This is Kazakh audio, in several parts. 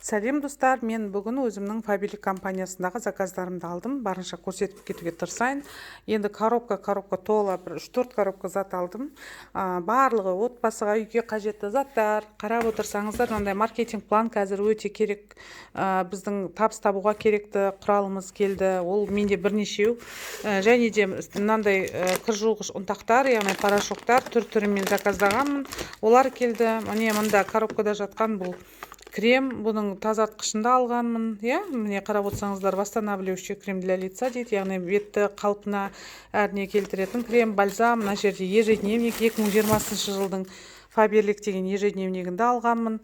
Сәлем достар, мен бүгін өзімнің Фаберлик компаниясындағы заказдарымды алдым. Барынша көрсетіп кетуге тырысайын. Енді коробка тола бір 3-4 коробка зат алдым. Барлығы отбасыға, үйге қажетті заттар. Қарап отырсаңыздар, мынандай маркетинг план қазір өте керек. Біздің табыс табуға керекті құралымыз келді. Ол менде бірнешеу. Және де мынандай кір жуғыш ұнтақтар, яғни порошоктар түр-түрімен заказдағанмын. Олар келді. Міне мында коробкада жатқан бұл крем, бұның тазартқышында алғанмын. Міне қарап отырсаңыздар, восстанавливающий крем для лица дейді, яғни бетті қалпына әріне келтіретін крем, бальзам. Мына жерде ежедневник 2020 жылдың Фаберлик деген ежедневнигінде алғанмын.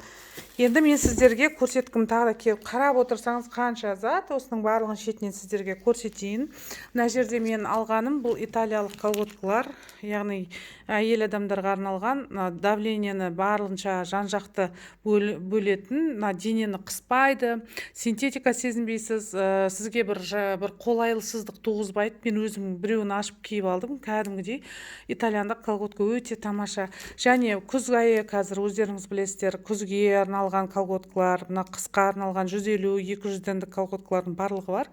Енді мен сіздерге көрсеткім тағы да келіп қарап отырсаңыз қанша зат, осының барлығын шетінен сіздерге көрсетейін. Мына жерде мен алғаным бұл италиялық колготкалар, яғни әйел адамдарға арналған, давлениені барлығынша жан-жақты бөлетін, денені қыспайды, синтетика сезінбейсіз, сізге бір қолайлысыздық туғызбайды. Мен өзім біреуін ашып киіп алдым, кәдімгідей итальяндық колготка өте тамаша. Және күз айы қазір өздеріңіз білесіздер, күзге арналған колготкалар, мына қысқа арналған 150-200 теңгелік колготкалардың барлығы бар.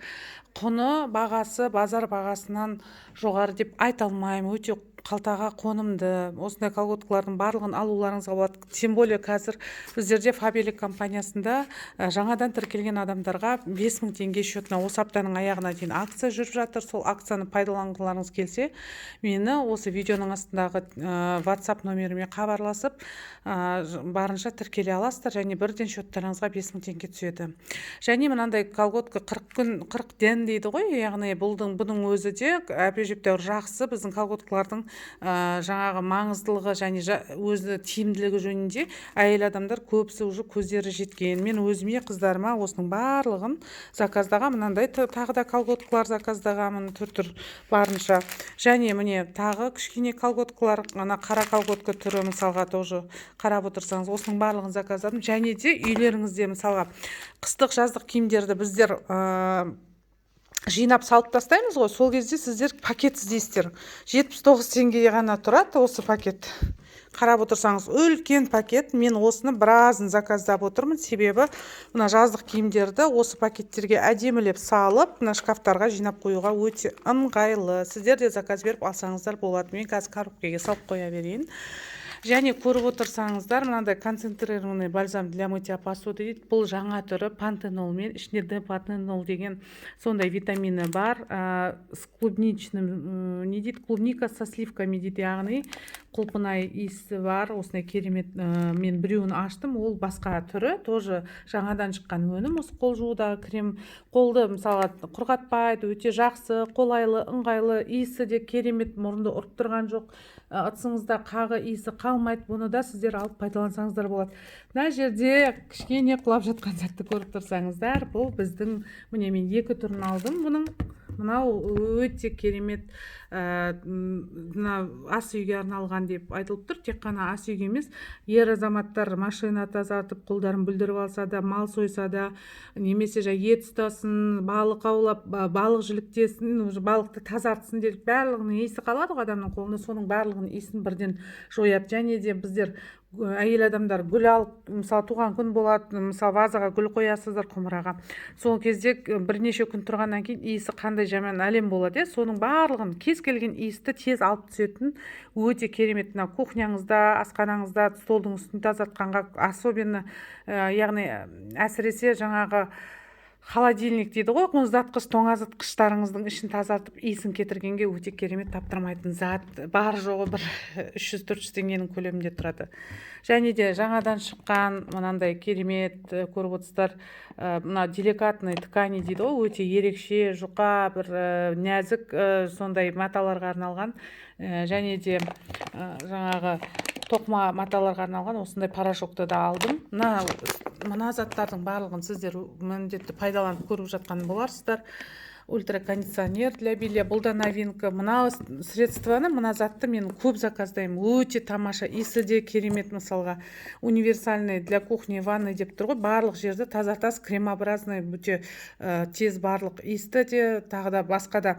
Құны, бағасы базар бағасынан жоғары деп айта алмаймын, өте қалтаға қонымды. Осындай колготкалардың барлығын алуларыңызға болады. Тем более қазір біздерде Фаберлик компаниясында жаңадан тіркелген адамдарға 5000 теңге счетына осы аптаның аяғына дейін акция жүріп жатыр. Сол акцияны пайдаланғыларыңыз келсе, мені осы видеоның астындағы WhatsApp номеріме хабарласып, барынша тіркеле аласыздар, және бірден счеттарыңызға 5000 теңге түседі. Және мынандай колготка 40 ден дейді ғой, яғни бұның өзі де әбежептәуір жақсы. Біздің колготкалардың жаңағы маңыздылығы және өзі тиімділігі жөнінде әйел адамдар көбісі уже көздері жеткен. Мен өзіме, қыздарыма осының барлығын заказдағам. Мынандай тағы да колготкалар заказдағамын, түр барынша. Және міне тағы кішкене колготкалар, ана қара колготка түрі, мысалға тоже қарап отырсаңыз, осының барлығын заказдадым. Және де үйлеріңізде мысалға қыстық жаздық киімдерді біздер жинап салып тастаймыз ғой, сол кезде сіздер пакет іздейсіздер. 79 теңгеге ғана тұрады осы пакет. Қарап отырсаңыз, үлкен пакет. Мен осыны біразын заказдап отырмын, себебі мына жаздық киімдерді осы пакеттерге әдемілеп салып, мына шкафтарға жинап қоюға өте ыңғайлы. Сіздер де заказ беріп алсаңыздар болады. Мен қазір коробкаға салып қоя берейін. Және көріп отырсаңыздар, мынандай концентрированный бальзам для мытья посуды дейді. Бұл жаңа түрі пантенолмен, ішінде пантенол деген сондай витамины бар. С клубничным, не дейді, клубника со сливками дейді, яғни құлпынай иісі бар. Осындай керемет, мен біреуін аштым, ол басқа түрі, тоже жаңадан шыққан өнім. Осы қол жуудағы крем қолды мысалға құрғатпайды, өте жақсы, қолайлы, ыңғайлы, иісі де керемет, мұрынды ұрып тұрған жоқ. Ыдысыңызда қағы иісі қалмайды. Бұны да сіздер алып пайдалансаңыздар болады. Мына жерде кішкене құлап жатқан затты көріп тұрсаңыздар, бұл біздің, міне мен 2 түрін алдым бұның. Мынау өте керемет, мына ас үйге арналған деп айтылып тұр. Тек қана ас үйге емес, ер азаматтар машина тазартып, қолдарын бүлдіріп алса да, мал сойса да, немесе ет ұстасын, балық аулап, балық жіліктесін, балықты тазартсын деп, барлығының иісі қалады ғой адамның қолында, соның барлығының иісін бірден жояды. Және де біздер әйел адамдар гүл алып, мысалы туған күн болады, мысалы вазаға гүл қоясыздар, құмыраға. Сол кезде бірнеше күн тұрғаннан кейін иісі қандай жаман әлем болады. Соның барлығын, кез келген иісті тез алып түсетін өте керемет. Кухняңызда, асханаңызда, столдың үстін тазартқанға, особенно, яғни әсіресе жаңағы холодильник дейді ғой, мұздатқыш, тоңазытқыштарыңыздың ішін тазартып, иісін кетіргенге өте керемет, таптырмайтын зат. Бар жоғы бір 300-400 теңгенің көлемінде тұрады. Және де жаңадан шыққан мынандай керемет, көріп отырсыздар, мына деликатный ткани дейді ғой, өте ерекше, жұқа, бір нәзік, сондай маталарға арналған, және де жаңағы тоқма маталарға арналған осындай порошокты да алдым. Мына заттардың барлығын сіздер міндетті пайдаланып көріп жатқан боларсыздар. ультракондиционер для белья. Бұл да новинка. Мына средствоны, мына затты мен көп заказдаймын. Өте тамаша, иісі де керемет. Мысалға универсальный для кухни, ванной деп тұр ғой. Барлық жерді тазартасыз, кремообразный, өте тез барлық иісті де, тағы да басқа да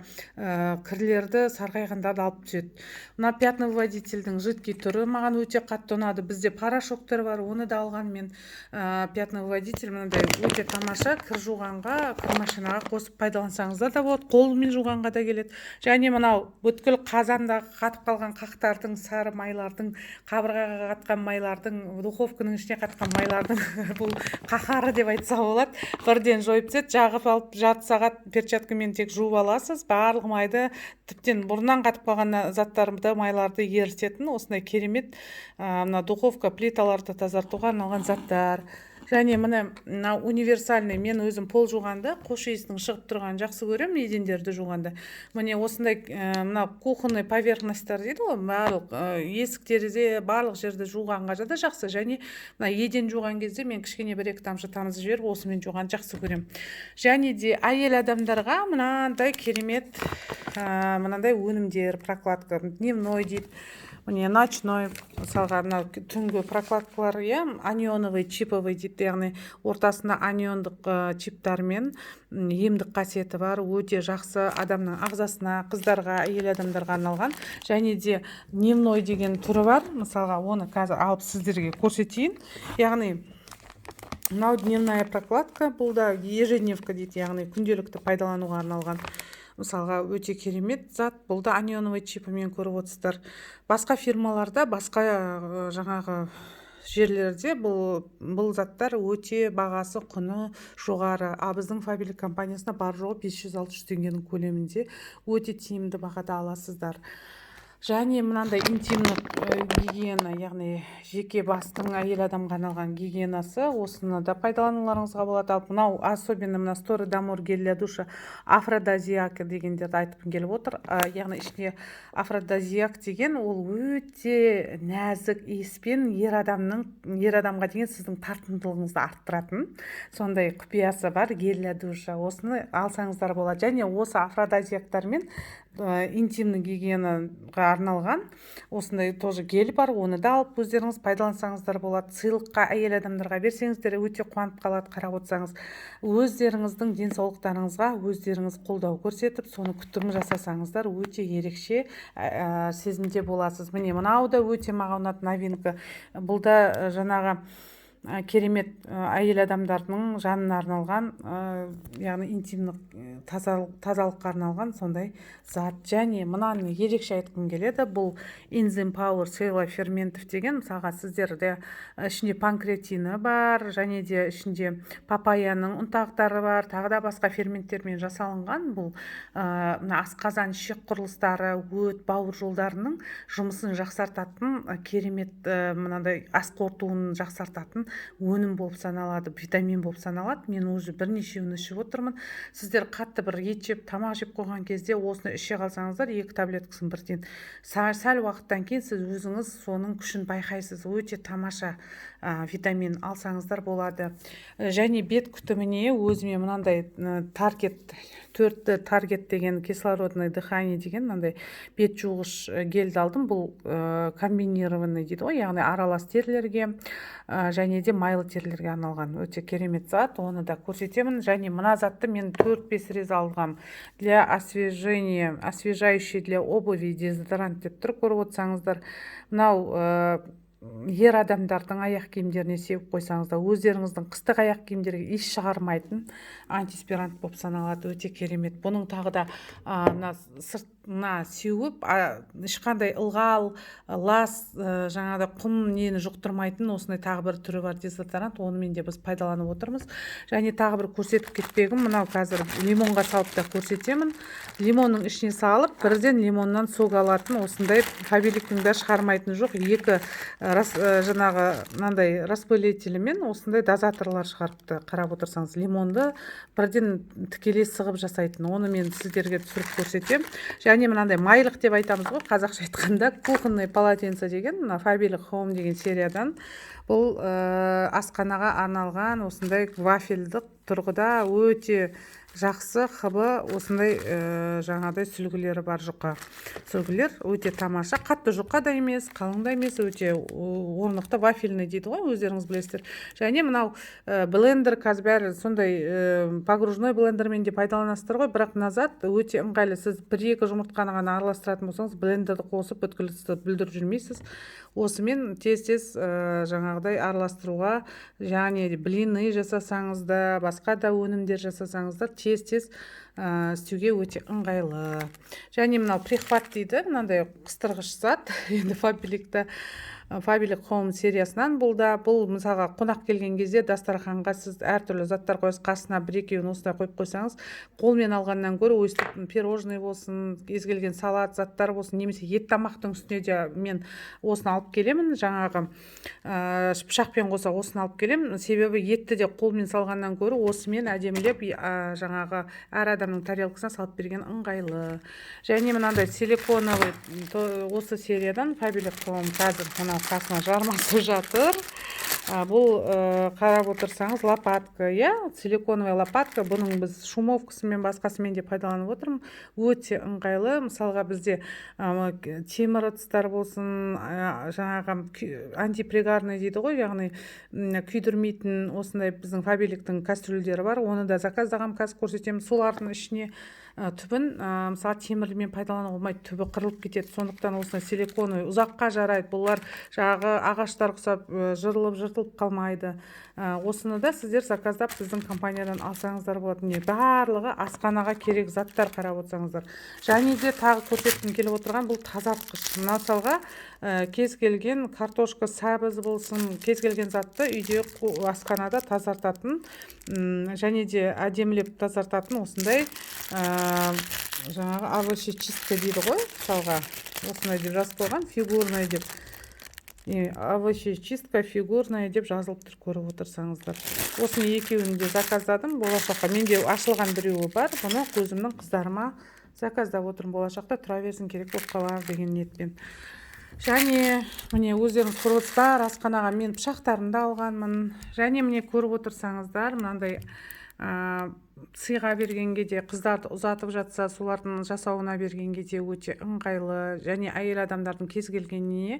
кірлерді, сарғайғандарды алып түседі. Мына пятновыводительдің жидкий түрі маған өте қатты ұнады. Бізде порошоктар бар, оны да алған мен. Пятновыводитель мынандай өте тамаша, кір жуғанға, кір машинаға қосып пайдалансаңыздар да болады, қолмен жуғанға да келеді. Және мынау бүткіл қазандағы қатып қалған қақтардың, сары майлардың, қабырғаға қатқан майлардың, духовканың ішіне қатқан майлардың бұл қаһары деп айтса болады. Бірден жойып тастайды, жағып алып жарты сағат перчаткамен тек жуып аласыз. Барлық майды, тіптен бұрыннан қатып қалған заттарды, майларды ерітетін осындай керемет мына духовка плиталарды тазартуға арналған заттар. Және мына универсальный, мен өзім пол жуғанды, қош иісінің шығып тұрғанын жақсы көремін, едендерді жуғанды. Міне осындай мына кухонный поверхностьтар дейді ғой, барлық есік терезе, барлық жерді жуғанға да жақсы. Және мына еден жуған кезде мен кішкене 1-2 тамшы тамызып жіберіп, осымен жуғанды жақсы көремін. Және де әйел адамдарға мынандай керемет, мынандай өнімдер, прокладка, дневной дейді. Міне ночной, мысалға мына түнгі прокладкалар, анионовый, чиповый дейді, яғни ортасында аниондық чиптармен емдік қасиеті бар, өте жақсы адамның ағзасына, қыздарға, әйел адамдарға арналған. Және де дневной деген түрі бар, мысалға оны қазір алып сіздерге көрсетейін. Яғни мынау дневная прокладка, бұл да ежедневка дейді, яғни күнделікті пайдалануға арналған. Мысалға өте керемет зат. Бұл да анионовый чипімен көріп отырсыздар. Басқа фирмаларда, басқа жаңағы жерлерде бұл заттар өте бағасы, құны жоғары. Біздің Фаберлик компаниясына бар жоғы 500-600 теңгенің көлемінде өте тиімді бағада аласыздар. Және мынандай интимдік гигиена, яғни жеке бастың әйел адамға арналған гигиенасы, осыны да пайдалануларыңызға болады. Ал мынау особенно мына Story Дамур гель для душа афродизиак дегендерді айтқым келіп отыр. Яғни ішіне афродизиак деген ол өте нәзік иіспен ер адамға деген сіздің тартымдылығыңызды арттыратын сондай құпиясы бар гель для душа. Осыны алсаңыздар болады. Және осы афродизиактармен интимный гигиенаға арналған осындай тоже гель бар, оны да алып өздеріңіз пайдалансаңыздар болады. Сыйлыққа әйел адамдарға берсеңіздер өте қуанып қалады. Қарап отырсаңыз, өздеріңіздің денсаулықтарыңызға өздеріңіз қолдау көрсетіп, соны күтім жасасаңыздар өте ерекше сезімде боласыз. Міне мынау да өте маған ұнады, новинка. Бұл да жаңағы керемет әйел адамдардың жанына арналған, яғни интимдік тазалыққа арналған сондай зат. Және мынаны ерекше айтқым келеді, бұл Enzyme Power Soy ферментов деген, мысалға сіздерде ішінде панкреатині бар, және де ішінде папаяның ұнтақтары бар, тағы да басқа ферменттермен жасалынған. Бұл асқазан, ішек құрылыстары, өт, бауыр жолдарының жұмысын жақсартатын керемет, мынандай ас қорытуын жақсартатын өнім болып саналады, витамин болып саналады. Мен өзі бірнешеуін ішіп отырмын. Сіздер қатты бір ет жеп, тамақ жеп қойған кезде осыны іше қалсаңыздар, 2 таблеткасын бірден. Сәл уақыттан кейін сіз өзіңіз соның күшін байқайсыз. Өте тамаша витамин алсаңыздар болады. Және бет күтіміне өзіме мынандай таргет, 4 таргет деген кислородный дыхание деген мынандай бет жуғыш гельді алдым. Бұл комбинированный дейді ғой, яғни аралас терілерге және де майлы терілерге арналған өте керемет зат. Оны да көрсетемін. Және мына затты мен 4-5 рез алғам. Для освежения, освежающий для обуви дезодорант деп тұр, көріп отырсаңыздар. Мынау ер адамдардың аяқ киімдеріне себіп қойсаңыздар, өздеріңіздің қыстық аяқ киімдерге иіс шығармайтын антиспирант болып саналады. Өте керемет. Бұның тағы да сыртына сеуіп, ешқандай ылғал, лас, жаңағыда құм нені жұқтырмайтын осындай тағы бір түрі бар дезодорант. Онымен де біз пайдаланып отырмыз. Және тағы бір көрсетіп кетпегім, мынау қазір лимонға салып да көрсетемін. Лимонның ішіне салып, бірден лимоннан сок алатын осындай Фаберликтің да шығармайтын жоқ. 2 жаңағы мынандай распылителімен осындай дозаторлар шығарыпты. Қарап отырсаңыз, лимонды бірден тікелей сығып жасайтын. Оны мен сіздерге түсіріп көрсетем. Және мынандай майлық деп айтамыз ғой, қазақша айтқанда кухонный полотенце деген, Фаберлик Home деген сериядан Бұл асханаға арналған осындай вафельдік тұрғыда өте жақсы қыбы осындай жаңадай сүлгілері бар жұқа. Сүлгілер өте тамаша, қатты жұқа да емес, қалың да емес, өте орнықты вафельный дейді ғой, өздеріңіз білесіздер. Және мынау блендер қазір бәрі сондай погружной блендермен де пайдаланасыздар ғой, бірақ назад өте ыңғайлы. Сіз 1-2 жұмыртқаны ғана араластыратын болсаңыз, блендерді қосып бүткілісті бүлдіріп жүрмейсіз. Осымен тез-тез жаңағыдай араластыруға, яғни блины жасасаңыз да, басқа да өнімдер жасасаңыз да тез-тез істеуге өте ыңғайлы. Және мынау прихват дейді, мынандай қыстырғыш зат. Енді Фаберлик Home сериясынан бұл мысалға қонақ келген кезде дастарханға сіз әртүрлі заттар қойсыз, қасына 1-2 осылай қойып қойсаңыз, қолмен алғаннан гөрі өстіп пирожный болсын, кез келген салат заттар болсын, немесе ет тамақтың үстіне де мен осыны алып келемін, жаңағы пышақпен қоса осыны алып келемін, себебі етті де қолмен салғаннан гөрі осымен әдемілеп жаңағы әр адамның тарелкасына салып берген ыңғайлы. Және мынандай силиконовый осы сериядан Фаберлик Home қазір қасына жармасы жатыр. Бұл қарап отырсаңыз лопатка, силиконовая лопатка. Бұның біз шумовкасымен басқасымен де пайдаланып отырмын. Өте ыңғайлы. Мысалға бізде темір ыдыстар болсын, жаңағы антипригарный дейді ғой, яғни күйдірмейтін осындай біздің Фаберликтің кастрюльдері бар. Оны да заказдағам, қазір көрсетемін. Солардың ішіне түбін мысалы темірмен пайдалануға болмайды, түбі қырылып кетеді. Сондықтан осыны силиконовый ұзаққа жарайды. Бұлар жаңағы ағаштар құсап жыртылып қалмайды. Осыны да сіздер заказдап біздің компаниядан алсаңыздар болады. Барлығы асханаға керек заттар қарап отырсаңыздар. Және де тағы көрсеткім келіп отырған бұл тазартқыш. Мысалға кез келген картошка сәбіз болсын, кез келген затты үйде асханада тазартатын және де әдемілеп тазартатын осындай жаңағы овощечистка дейді ғой, мысалға осындай деп жазып қойған, фигурная деп. Овощечистка фигурная деп жазылып тұр, көріп отырсаңыздар. Осыны екеуін де заказдадым. Болашаққа менде ашылған біреуі бар. Бұны көзімнің қыздарыма заказдап отырмын. Болашақта тұра берсін, керек болып қалар деген ниетпен. Және міне өздеріңіз көріп отырсыздар, асханаға мен пышақтарымды алғанмын. Және міне көріп отырсаңыздар, мынандай сыйға бергенге де, қыздарды ұзатып жатса, солардың жасауына бергенге де өте ыңғайлы. Және әйел адамдардың кез келгеніне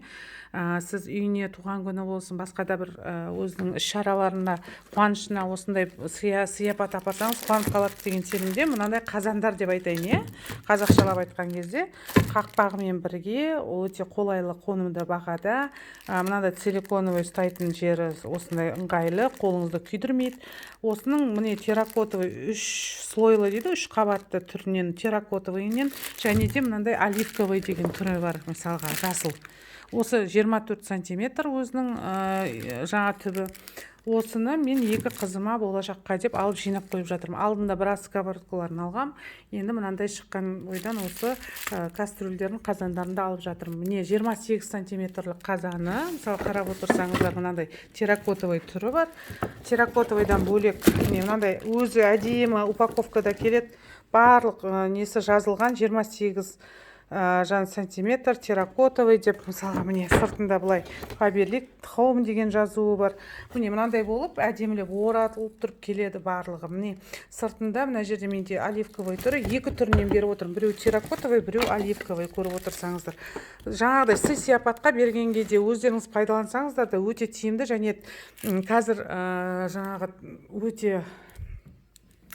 сіз үйіне туған күні болсын, басқа да бір өзінің іс-шараларына, қуанышына осындай сияпат апарсаңыз қуанып қалады деген сенімде. Мынандай қазандар деп айтайын, қазақшалап айтқан кезде қақпағымен бірге өте қолайлы, қонымды бағада. Мынандай силиконовый ұстайтын жері осындай ыңғайлы, қолыңызды күйдірмейді. Осының міне терракотовый 3 слойлы дейді, 3 қабатты түрінен терракотовыйнен, және де мынандай оливковый деген түрі бар, мысалға жасыл. Осы 24 сантиметр өзінің жаңа түбі. Осыны мен 2 қызыма болашаққа деп алып жинап қойып жатырмын. Алдында біраз сковородкаларын алғам. Енді мынандай шыққан ойдан осы кастрюльдердің қазандарында алып жатырмын. Міне 28 сантиметрлік қазаны. Мысалы қарап отырсаңыздар, мынандай терракотовый түрі бар. Терракотовыйдан бөлек мынандай өзі әдемі упаковкада келеді. Барлық несі жазылған 28 сантиметр терракотовый деп, мысалға міне сыртында былай Фаберлик Home деген жазуы бар. Міне мынандай болып әдемілеп оратылып тұрып келеді барлығы. Міне сыртында мына жерде менде оливковый түрі, 2 түрінен беріп отырмын. Біреу терракотовый, біреу оливковый, көріп отырсаңыздар. Жаңағыдай сый-сияпатқа бергенге де өздеріңіз пайдалансаңыздар да өте тиімді. Және қазір жаңағы өте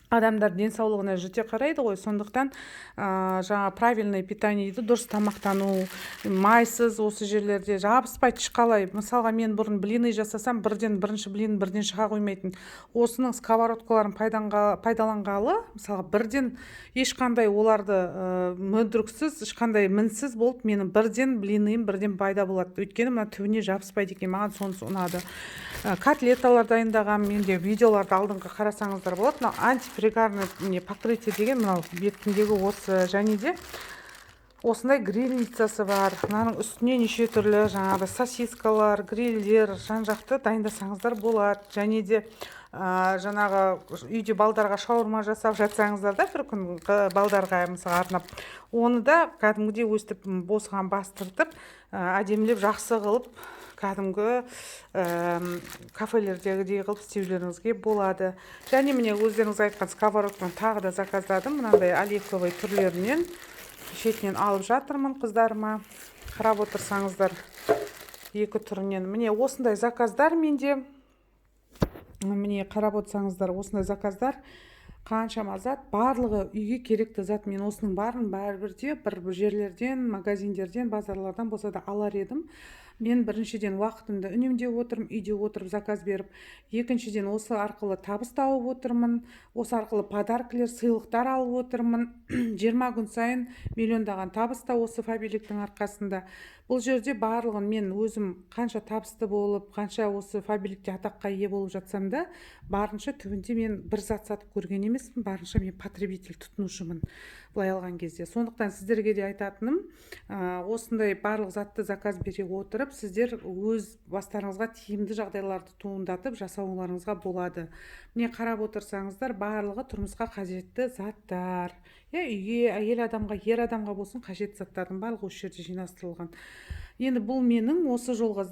адамдар денсаулығына жіте қарайды ғой, сондықтан жаңа правильный питание дейді, дұрыс тамақтану, майсыз осы жерлерде жабыспайды ешқалай. Мысалға мен бұрын блины жасасам, бірінші блин бірден шыға қоймайтын. Осының сковородкаларын пайдаланғалы, мысалға бірден ешқандай оларды мүдіріксіз, ешқандай мінсіз болып, менің бірден блиным бірден пайда болады. Өйткені мына түбіне жабыспайды екен, маған сонысы ұнады. Котлеталар дайындаған, менде видеоларды алдыңғы қарасаңыздар болады. Антипригарный покрытие деген мынау бетіндегі осы, және де осындай грильницасы бар. Мынаның үстіне неше түрлі жаңағы сосискалар, грильдер жан-жақты дайындасаңыздар болады. Және де жаңағы үйде балдарға шаурма жасап жатсаңыздар да, бір күн балдарға мысалы арнап, оны да кәдімгідей өстіп босыған бастыртып, әдемілеп жақсы қылып кәдімгі кафелердегідей қылып істеулеріңізге болады. Және міне өздеріңіз айтқан сковородканы тағы да заказдадым. Мынандай оливковый түрлерінен шетінен алып жатырмын қыздарыма. Қарап отырсаңыздар, екі түрінен. Міне осындай заказдар менде. Міне қарап отырсаңыздар, осындай заказдар қаншама зат, барлығы үйге керекті зат. Мен осының барын бәрібірде бір жерлерден, магазиндерден, базарлардан болса да алар едім. Мен біріншіден уақытымды үнемдеп отырмын, үйде отырып заказ беріп. Екіншіден осы арқылы табыс тауып отырмын. Осы арқылы подаркілер, сыйлықтар алып отырмын. 20 күн сайын миллиондаған табыс та осы Фабиликтің арқасында. Бұл жерде барлығын мен өзім қанша табысты болып, қанша осы Фабиликте атаққа ие болып жатсам да, барынша түбінде мен бір зат сатып көрген емеспін, барынша мен потребитель, тұтынушымын былай алған кезде. Сондықтан сіздерге де айтатыным, осындай барлық затты заказ бере отырып, сіздер өз бастарыңызға тиімді жағдайларды туындатып жасауларыңызға болады. Міне қарап отырсаңыздар, барлығы тұрмысқа қажетті заттар. Үйге, әйел адамға, ер адамға болсын қажетті заттардың барлығы осы жерде жинастырылған. Енді бұл менің осы жолға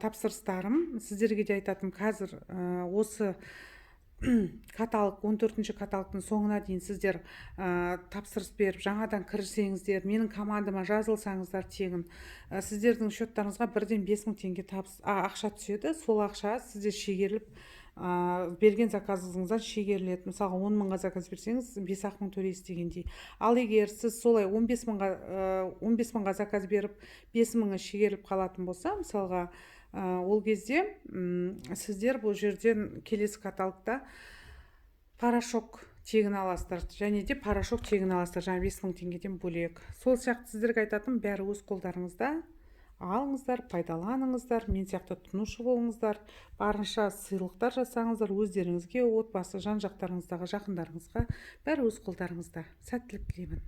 тапсырыстарым. Сіздерге де айтатым, қазір осы каталог, 14-ші каталогтың соңына дейін сіздер тапсырыс беріп, жаңадан кірсеңіздер, менің командама жазылсаңыздар тегін, сіздердің счеттарыңызға 1-5 мың теңге ақша түседі. Сол ақша сіздер шегеріліп, берген заказыңыздан шегеріледі. Мысалға 10 мыңға заказ берсеңіз 5 мың төлейсіз дегендей. Ал егер сіз солай 15 мыңға заказ беріп 5 мыңы шегеріліп қалатын болса, мысалға ол кезде сіздер бұл жерден келесі каталогта порошок тегін аласыздар, және де порошок тегін аласыздар, жаңа 5 мың теңгеден бөлек. Сол сияқты сіздерге айтатым, бәрі өз қолдарыңызда. Алыңыздар, пайдаланыңыздар, мен сияқты тұтынушы болыңыздар, барынша сыйлықтар жасаңыздар өздеріңізге, отбасы, жан-жақтарыңыздағы жақындарыңызға, бәрі өз қолдарыңызда. Сәттілік тілеймін.